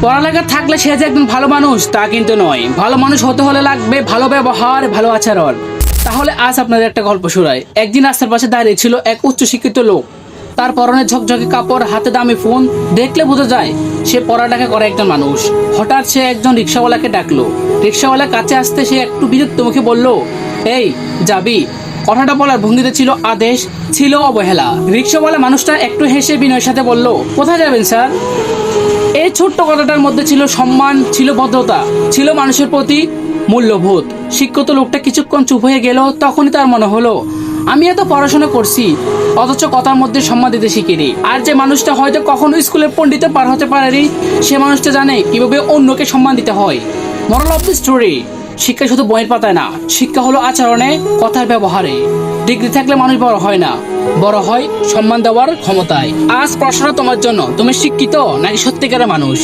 পড়ালেখা থাকলে সে যে একজন ভালো মানুষ তা কিন্তু নয়। ভালো মানুষ হতে হলে লাগবে ভালো ব্যবহার, ভালো আচরণ। তাহলে আজ আপনাদের একটা গল্প শোনাই। একদিন রাস্তার পাশে দাঁড়িয়ে ছিল এক উচ্চশিক্ষিত লোক। তার পরনে ঝকঝকে কাপড়, হাতে দামি ফোন। দেখলে বোঝা যায় সে পড়ালেখা করে একজন মানুষ। হঠাৎ সে একজন রিক্সাওয়ালাকে ডাকলো। রিক্সাওয়ালা কাছে আসতে সে একটু বিরক্ত মুখে বলল, এই যাবি? কথাটা বলার ভঙ্গিতে ছিল আদেশ, ছিল অবহেলা। রিক্সাওয়ালা মানুষটা একটু হেসে বিনয়ের সাথে বলল, কোথায় যাবেন স্যার? এই ছোট্ট কথাটার মধ্যে ছিল সম্মান, ছিল ভদ্রতা, ছিল মানুষের প্রতি মূল্যবোধ। শিক্ষিত লোকটা কিছুক্ষণ চুপ হয়ে গেল। তখনই তার মনে হলো, আমি এত পড়াশোনা করছি অথচ কথার মধ্যে সম্মান দিতে শিখিনি। আর যে মানুষটা হয়তো কখনো স্কুলের পণ্ডিতে পার হতে পারেনি, সে মানুষটা জানে কিভাবে অন্যকে সম্মান দিতে হয়। মোরাল অফ দ্য স্টোরি, শিক্ষা শুধু বইয়ের পাতায় না, শিক্ষা হলো আচরণে, কথার ব্যবহারে। ডিগ্রি থাকলে মানুষ বড় হয় না, বড় হয় সম্মান দেওয়ার ক্ষমতায়। আজ প্রশ্ন তোমার জন্য, তুমি শিক্ষিত নাকি সত্যিকারের মানুষ?